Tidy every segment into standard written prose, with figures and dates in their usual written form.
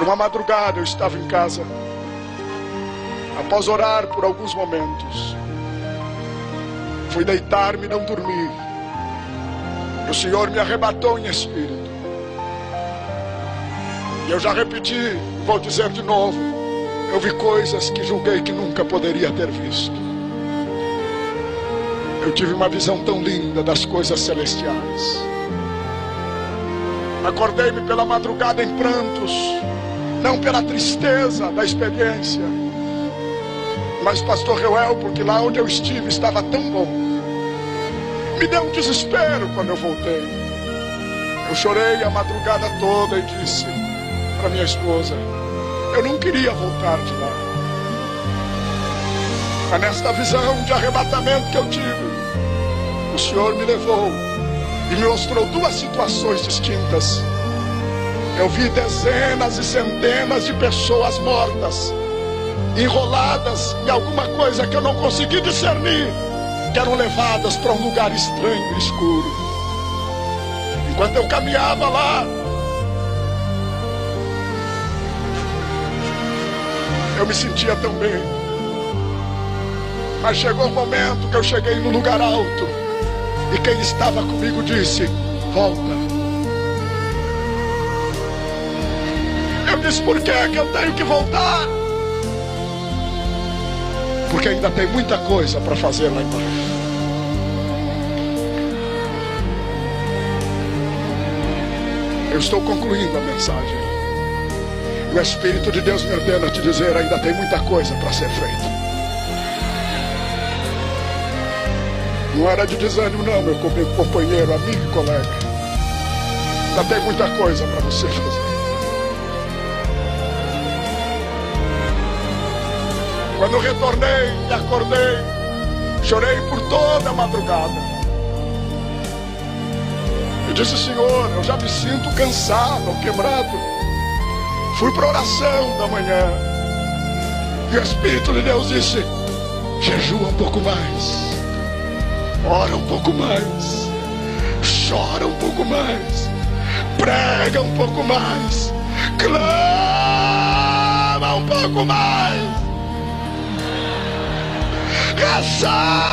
Uma madrugada eu estava em casa, após orar por alguns momentos, fui deitar-me e não dormi. E o Senhor me arrebatou em espírito. E eu já repeti, vou dizer de novo, eu vi coisas que julguei que nunca poderia ter visto. Eu tive uma visão tão linda das coisas celestiais. Acordei-me pela madrugada em prantos, não pela tristeza da experiência, mas pastor Reuel, porque lá onde eu estive estava tão bom. Me deu um desespero quando eu voltei. Eu chorei a madrugada toda e disse para minha esposa, eu não queria voltar de lá. Mas nesta visão de arrebatamento que eu tive, o Senhor me levou e me mostrou duas situações distintas. Eu vi dezenas e centenas de pessoas mortas, enroladas em alguma coisa que eu não consegui discernir, que eram levadas para um lugar estranho e escuro. Enquanto eu caminhava lá, eu me sentia tão bem. Mas chegou um momento que eu cheguei num lugar alto, e quem estava comigo disse, volta. Eu disse, por que eu tenho que voltar? Porque ainda tem muita coisa para fazer lá embaixo. Eu estou concluindo a mensagem. O Espírito de Deus me ordena te dizer, ainda tem muita coisa para ser feita. Não era de desânimo não, meu companheiro, amigo e colega. Ainda tem muita coisa para você fazer. Quando retornei e acordei, chorei por toda a madrugada. Eu disse, Senhor, eu já me sinto cansado, quebrado. Fui para a oração da manhã. E o Espírito de Deus disse, jejua um pouco mais. Ora um pouco mais. Chora um pouco mais. Prega um pouco mais. Clama um pouco mais.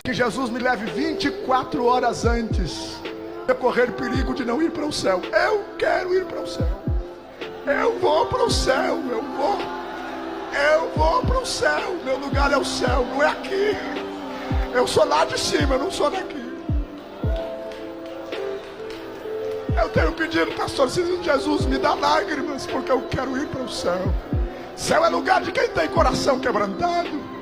Que Jesus me leve 24 horas antes de correr perigo de não ir para o céu. Eu quero ir para o céu. Eu vou para o céu. Eu vou para o céu. Meu lugar é o céu, não é aqui. Eu sou lá de cima, eu não sou daqui. Eu tenho pedido, pastor Jesus, me dá lágrimas, porque eu quero ir para o céu. Céu é lugar de quem tem coração quebrantado.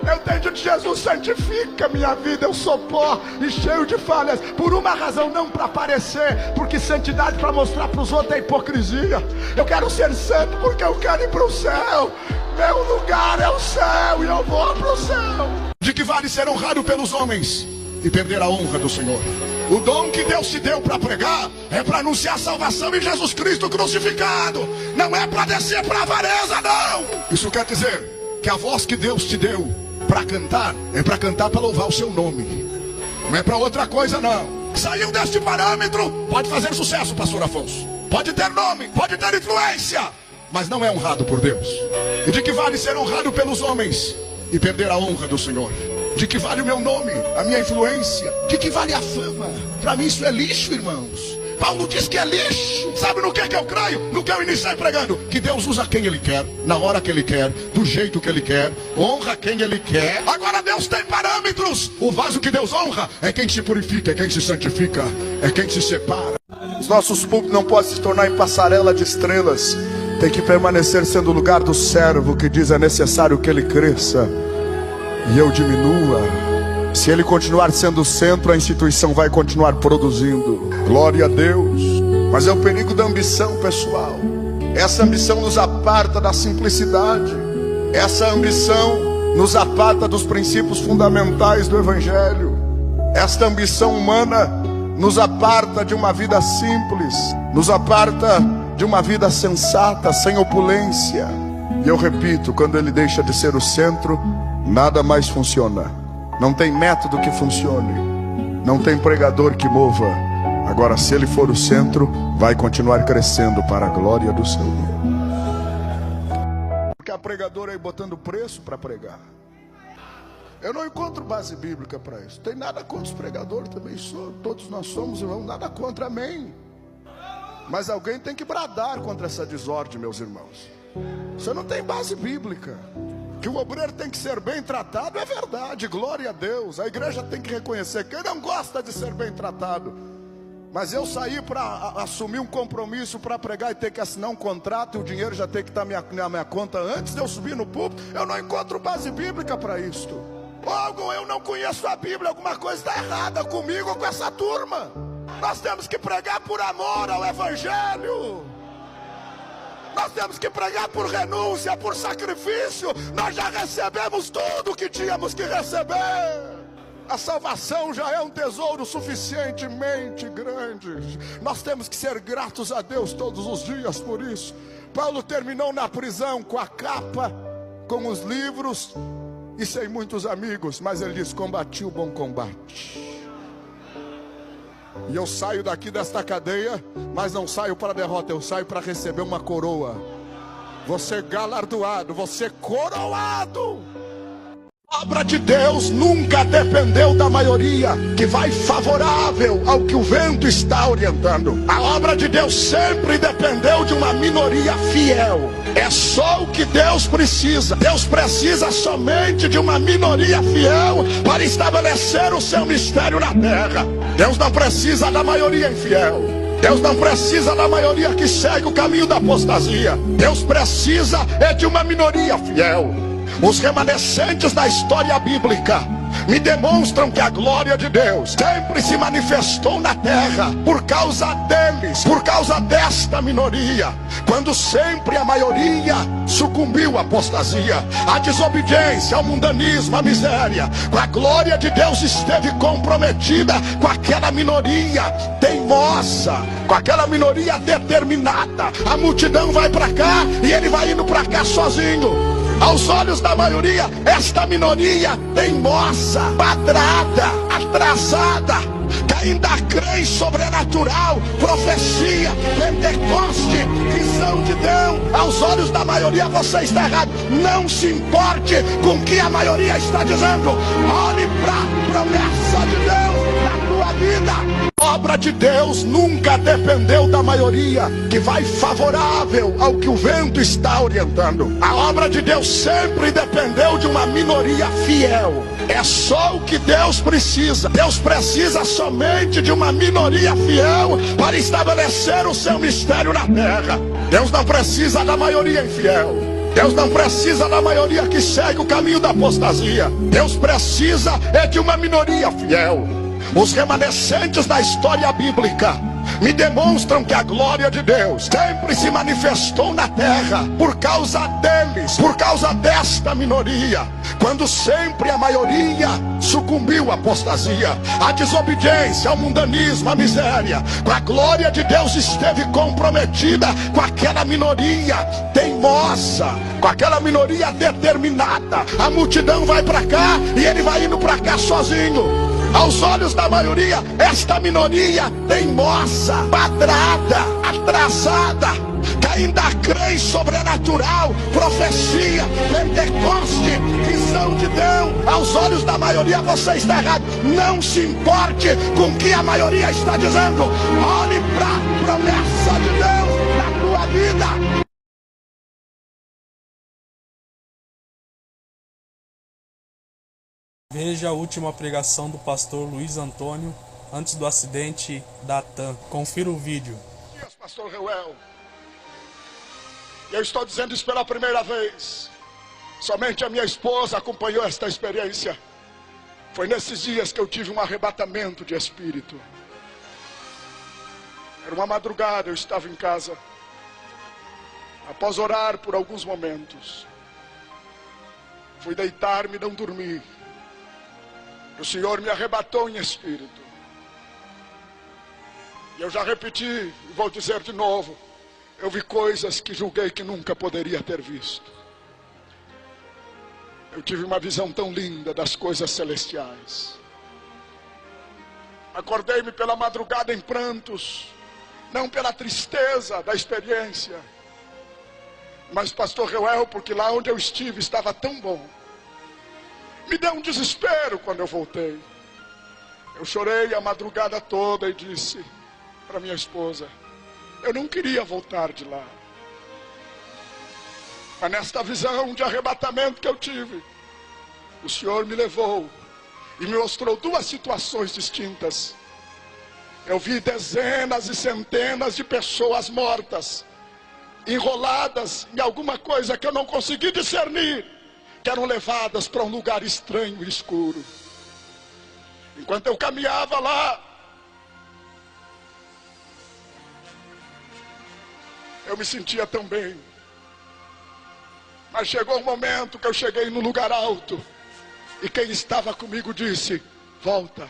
Eu tenho dito, Jesus, santifica minha vida. Eu sou pó e cheio de falhas. Por uma razão, não para aparecer, porque santidade para mostrar para os outros é hipocrisia. Eu quero ser santo porque eu quero ir para o céu. Meu lugar é o céu e eu vou para o céu. De que vale ser honrado pelos homens e perder a honra do Senhor? O dom que Deus te deu para pregar é para anunciar a salvação em Jesus Cristo crucificado. Não é para descer para a avareza, não. Isso quer dizer que a voz que Deus te deu para cantar, é para cantar para louvar o seu nome. Não é para outra coisa não. Saiu deste parâmetro, pode fazer sucesso, pastor Afonso. Pode ter nome, pode ter influência, mas não é honrado por Deus. E de que vale ser honrado pelos homens e perder a honra do Senhor? De que vale o meu nome, a minha influência? De que vale a fama? Para mim isso é lixo, irmãos. Paulo diz que é lixo. Sabe no que eu creio? No que eu iniciei pregando? Que Deus usa quem Ele quer, na hora que Ele quer, do jeito que Ele quer, honra quem Ele quer. Agora Deus tem parâmetros. O vaso que Deus honra é quem se purifica, é quem se santifica, é quem se separa. Os nossos púlpitos não podem se tornar em passarela de estrelas. Tem que permanecer sendo o lugar do servo, que diz é necessário que ele cresça e eu diminua. Se ele continuar sendo o centro, a instituição vai continuar produzindo. Glória a Deus. Mas é o perigo da ambição pessoal. Essa ambição nos aparta da simplicidade. Essa ambição nos aparta dos princípios fundamentais do Evangelho. Esta ambição humana nos aparta de uma vida simples. Nos aparta de uma vida sensata, sem opulência. E eu repito, quando ele deixa de ser o centro, nada mais funciona. Não tem método que funcione. Não tem pregador que mova. Agora, se ele for o centro, vai continuar crescendo para a glória do Senhor. ficar pregador aí botando preço para pregar. Eu não encontro base bíblica para isso. Tem nada contra os pregadores, também sou. Todos nós somos irmãos, nada contra, amém. Mas alguém tem que bradar contra essa desordem, meus irmãos. Você não tem base bíblica. Que o obreiro tem que ser bem tratado, é verdade, glória a Deus. A igreja tem que reconhecer. Quem não gosta de ser bem tratado? Mas eu saí para assumir um compromisso para pregar e ter que assinar um contrato, e o dinheiro já tem que estar na minha conta antes de eu subir no púlpito. Eu não encontro base bíblica para isto. Algo eu não conheço a Bíblia, alguma coisa está errada comigo ou com essa turma. Nós temos que pregar por amor ao Evangelho. Nós temos que pregar por renúncia, por sacrifício. Nós já recebemos tudo o que tínhamos que receber. A salvação já é um tesouro suficientemente grande. Nós temos que ser gratos a Deus todos os dias por isso. Paulo terminou na prisão com a capa, com os livros e sem muitos amigos, mas ele diz: combati o bom combate. E eu saio daqui desta cadeia, mas não saio para a derrota, eu saio para receber uma coroa. Você galardoado, você coroado. A obra de Deus nunca dependeu da maioria que vai favorável ao que o vento está orientando. A obra de Deus sempre dependeu de uma minoria fiel. É só o que Deus precisa. Deus precisa somente de uma minoria fiel para estabelecer o seu mistério na terra. Deus não precisa da maioria infiel. Deus não precisa da maioria que segue o caminho da apostasia. Deus precisa de uma minoria fiel. Os remanescentes da história bíblica me demonstram que a glória de Deus sempre se manifestou na terra por causa deles, por causa desta minoria. Quando sempre a maioria sucumbiu à apostasia, à desobediência, ao mundanismo, à miséria, a glória de Deus esteve comprometida com aquela minoria teimosa, com aquela minoria determinada. A multidão vai para cá e ele vai indo para cá sozinho. Aos olhos da maioria, esta minoria teimosa, padrada, atrasada, que ainda crê sobrenatural, profecia, Pentecoste, visão de Deus. Aos olhos da maioria você está errado. Não se importe com o que a maioria está dizendo. Olhe para a promessa de Deus na tua vida. A obra de Deus nunca dependeu da maioria que vai favorável ao que o vento está orientando. A obra de Deus sempre dependeu de uma minoria fiel. É só o que Deus precisa. Deus precisa somente de uma minoria fiel para estabelecer o seu mistério na terra. Deus não precisa da maioria infiel. Deus não precisa da maioria que segue o caminho da apostasia. Deus precisa de uma minoria fiel. Os remanescentes da história bíblica me demonstram que a glória de Deus sempre se manifestou na terra por causa deles, por causa desta minoria. Quando sempre a maioria sucumbiu à apostasia, à desobediência, ao mundanismo, à miséria, a glória de Deus esteve comprometida com aquela minoria teimosa, com aquela minoria determinada. A multidão vai para cá e ele vai indo para cá sozinho. Aos olhos da maioria, esta minoria teimosa, padrada, atrasada, que ainda crê sobrenatural, profecia, Pentecoste, visão de Deus. Aos olhos da maioria você está errado. Não se importe com o que a maioria está dizendo. Olhe para a promessa de Deus na tua vida. Veja a última pregação do pastor Luiz Antônio antes do acidente da TAM. Confira o vídeo. Pastor Reuel, eu estou dizendo isso pela primeira vez. Somente a minha esposa acompanhou esta experiência. Foi nesses dias que eu tive um arrebatamento de espírito. Era uma madrugada, eu estava em casa. Após orar por alguns momentos, fui deitar-me e não dormi. O Senhor me arrebatou em espírito. E eu já repeti, e vou dizer de novo. Eu vi coisas que julguei que nunca poderia ter visto. Eu tive uma visão tão linda das coisas celestiais. Acordei-me pela madrugada em prantos. Não pela tristeza da experiência, Mas pastor, eu erro porque lá onde eu estive estava tão bom. Me deu um desespero quando eu voltei. Eu chorei a madrugada toda e disse para minha esposa, eu não queria voltar de lá. Mas nesta visão de arrebatamento que eu tive, o Senhor me levou e me mostrou duas situações distintas. Eu vi dezenas e centenas de pessoas mortas, enroladas em alguma coisa que eu não consegui discernir, que eram levadas para um lugar estranho e escuro. Enquanto eu caminhava lá, eu me sentia tão bem. Mas chegou um momento que eu cheguei no lugar alto, e quem estava comigo disse, volta.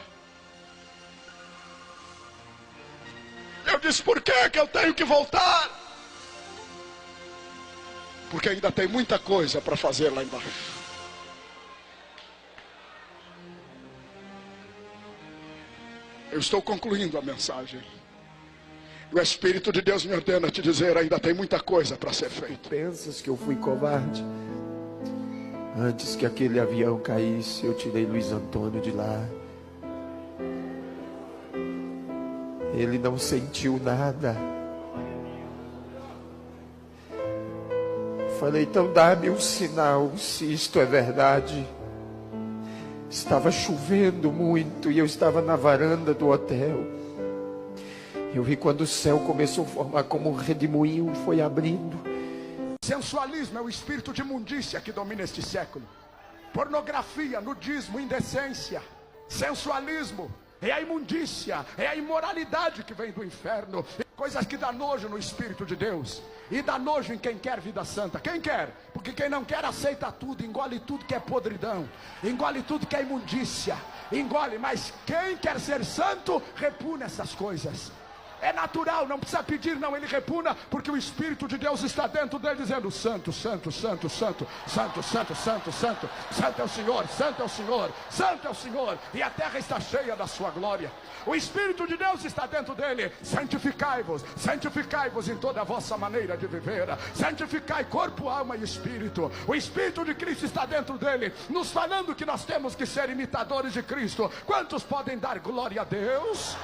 Eu disse, por que eu tenho que voltar? Porque ainda tem muita coisa para fazer lá embaixo. Eu estou concluindo a mensagem. O Espírito de Deus me ordena a te dizer, ainda tem muita coisa para ser feita. Pensas que eu fui covarde? Antes que aquele avião caísse, eu tirei Luiz Antônio de lá. Ele não sentiu nada. Falei, então dá-me um sinal se isto é verdade. Estava chovendo muito e eu estava na varanda do hotel. Eu vi quando o céu começou a formar como um redemoinho e foi abrindo. Sensualismo é o espírito de imundícia que domina este século. Pornografia, nudismo, indecência. Sensualismo é a imundícia, é a imoralidade que vem do inferno. Coisas que dá nojo no Espírito de Deus. E dá nojo em quem quer vida santa. Quem quer? Porque quem não quer aceita tudo, engole tudo que é podridão, engole tudo que é imundícia, engole. Mas quem quer ser santo, repuna essas coisas. É natural, não precisa pedir, não, ele repuna, porque o Espírito de Deus está dentro dele dizendo, santo, santo, santo, santo, santo, santo, santo, santo, santo é o Senhor, santo é o Senhor, santo é o Senhor, e a terra está cheia da sua glória. O Espírito de Deus está dentro dele, santificai-vos em toda a vossa maneira de viver, santificai corpo, alma e espírito. O Espírito de Cristo está dentro dele, nos falando que nós temos que ser imitadores de Cristo. Quantos podem dar glória a Deus?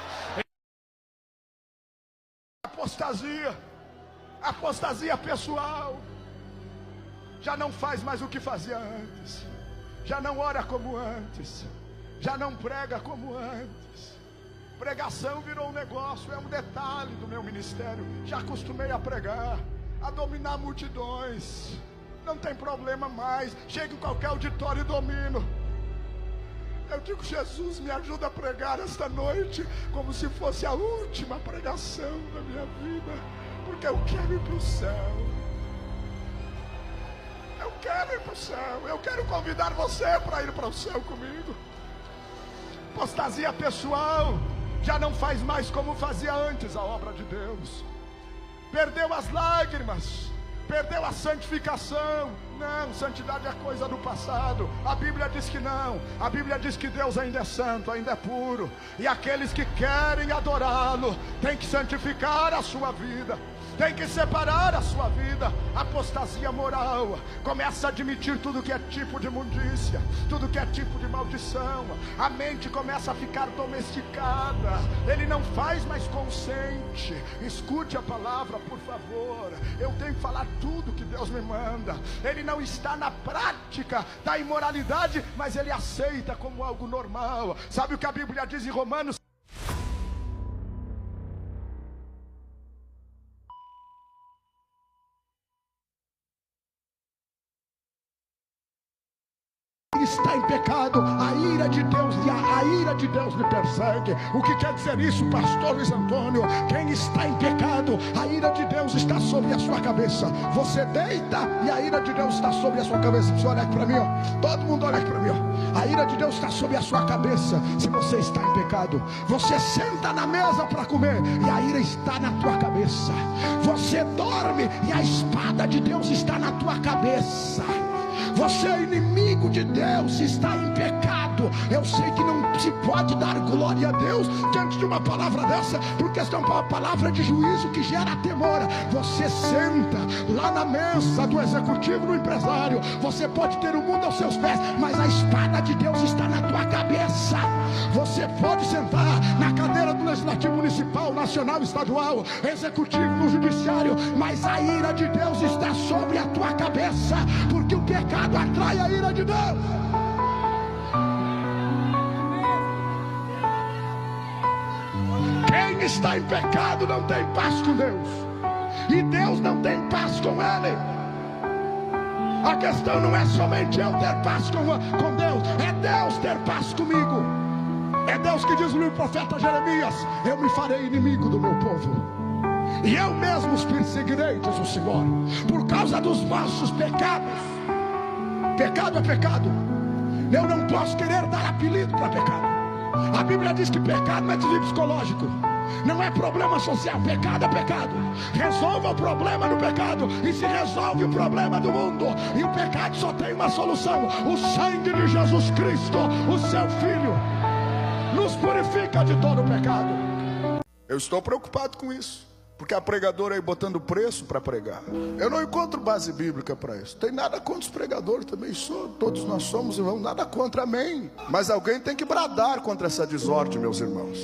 Apostasia pessoal. Já não faz mais o que fazia antes, já não ora como antes, já não prega como antes. Pregação virou um negócio, é um detalhe do meu ministério. Já acostumei a pregar, a dominar multidões. Não tem problema mais, chego em qualquer auditório e domino. Eu digo, Jesus, me ajuda a pregar esta noite como se fosse a última pregação da minha vida, porque eu quero ir para o céu. Eu quero ir para o céu. Eu quero convidar você para ir para o céu comigo. Apostasia pessoal. Já não faz mais como fazia antes a obra de Deus. Perdeu as lágrimas, perdeu a santificação. Não, santidade é coisa do passado. A Bíblia diz que não. A Bíblia diz que Deus ainda é santo, ainda é puro. E aqueles que querem adorá-lo têm que santificar a sua vida, tem que separar a sua vida. Apostasia moral. Começa a admitir tudo que é tipo de imundícia, tudo que é tipo de maldição. A mente começa a ficar domesticada. Ele não faz mais consciente. Escute a palavra, por favor. Eu tenho que falar tudo que Deus me manda. Ele não está na prática da imoralidade, mas ele aceita como algo normal. Sabe o que a Bíblia diz em Romanos? Está em pecado, a ira de Deus e a ira de Deus lhe persegue. O que quer dizer isso, pastor Luiz Antônio? Quem está em pecado, a ira de Deus está sobre a sua cabeça. Você deita e a ira de Deus está sobre a sua cabeça. Você olha aqui para mim, ó. Todo mundo olha aqui para mim, ó. A ira de Deus está sobre a sua cabeça. Se você está em pecado, você senta na mesa para comer e a ira está na tua cabeça. Você dorme e a espada de Deus está na tua cabeça. Você é inimigo de Deus, está em pecado. Eu sei que não se pode dar glória a Deus diante de uma palavra dessa, porque esta é uma palavra de juízo que gera temor. Você senta lá na mesa do executivo, do empresário. Você pode ter o mundo aos seus pés, mas a espada de Deus está na tua cabeça. Você pode sentar na cadeira do legislativo municipal, nacional, estadual, executivo, no judiciário, mas a ira de Deus está sobre a tua cabeça, porque o pecado atrai a ira de Deus. Quem está em pecado não tem paz com Deus, e Deus não tem paz com ele. A questão não é somente eu ter paz com Deus, é Deus ter paz comigo. É Deus que diz no profeta Jeremias: eu me farei inimigo do meu povo, e eu mesmo os perseguirei, diz o Senhor, por causa dos vossos pecados. Pecado é pecado. Eu não posso querer dar apelido para pecado. A Bíblia diz que pecado não é desvio psicológico, não é problema social. Pecado é pecado. Resolva o problema do pecado e se resolve o problema do mundo. E o pecado só tem uma solução: o sangue de Jesus Cristo, o seu Filho, nos purifica de todo o pecado. Eu estou preocupado com isso, porque a pregadora aí botando preço para pregar. Eu não encontro base bíblica para isso. Tem nada contra os pregadores, também sou. Todos nós somos irmãos, nada contra, amém. Mas alguém tem que bradar contra essa desordem, meus irmãos.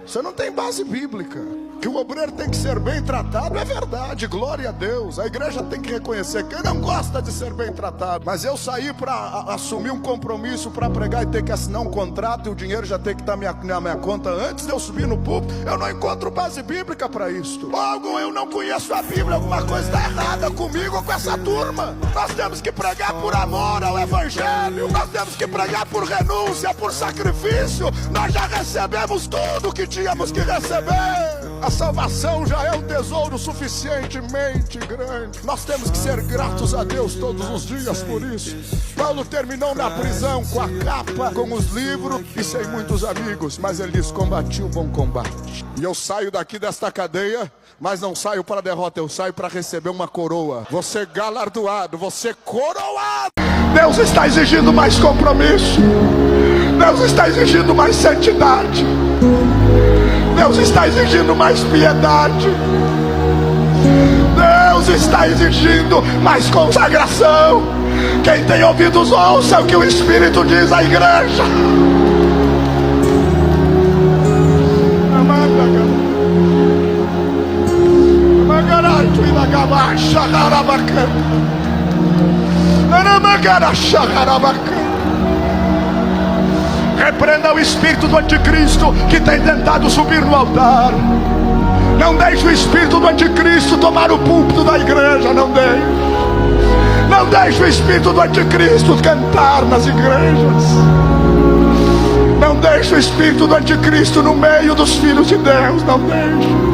Você não tem base bíblica. Que o obreiro tem que ser bem tratado, é verdade, glória a Deus. A igreja tem que reconhecer. Quem não gosta de ser bem tratado? Mas eu saí para assumir um compromisso para pregar e ter que assinar um contrato, e o dinheiro já tem que estar na minha conta antes de eu subir no púlpito. Eu não encontro base bíblica para isso. Logo, eu não conheço a Bíblia. Alguma coisa está errada comigo, com essa turma. Nós temos que pregar por amor ao Evangelho. Nós temos que pregar por renúncia, por sacrifício. Nós já recebemos tudo que tínhamos que receber. A salvação já é um tesouro suficientemente grande. Nós temos que ser gratos a Deus todos os dias por isso. Paulo terminou na prisão com a capa, com os livros e sem muitos amigos, mas ele diz: combati o bom combate. E eu saio daqui desta cadeia, mas não saio para a derrota, eu saio para receber uma coroa. Você galardoado, você coroado. Deus está exigindo mais compromisso. Deus está exigindo mais santidade. Deus está exigindo mais piedade. Deus está exigindo mais consagração. Quem tem ouvidos, ouça o que o Espírito diz à igreja. Repreenda o espírito do anticristo que tem tentado subir no altar. Não deixe o espírito do anticristo tomar o púlpito da igreja. Não deixe. Não deixe o espírito do anticristo cantar nas igrejas. Não deixe o espírito do anticristo no meio dos filhos de Deus. Não deixe.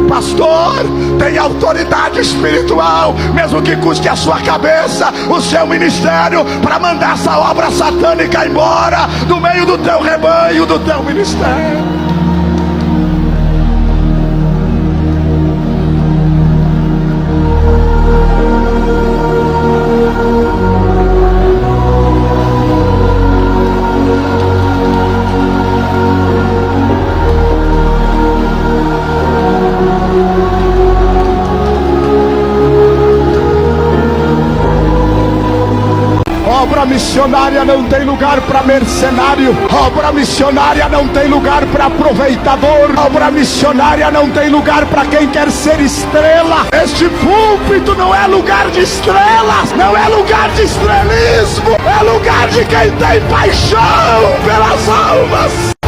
Pastor, tem autoridade espiritual, mesmo que custe a sua cabeça, o seu ministério, para mandar essa obra satânica embora do meio do teu rebanho, do teu ministério. Obra missionária não tem lugar para mercenário. Obra missionária não tem lugar para aproveitador. Obra missionária não tem lugar para quem quer ser estrela. Este púlpito não é lugar de estrelas, não é lugar de estrelismo, é lugar de quem tem paixão pelas almas.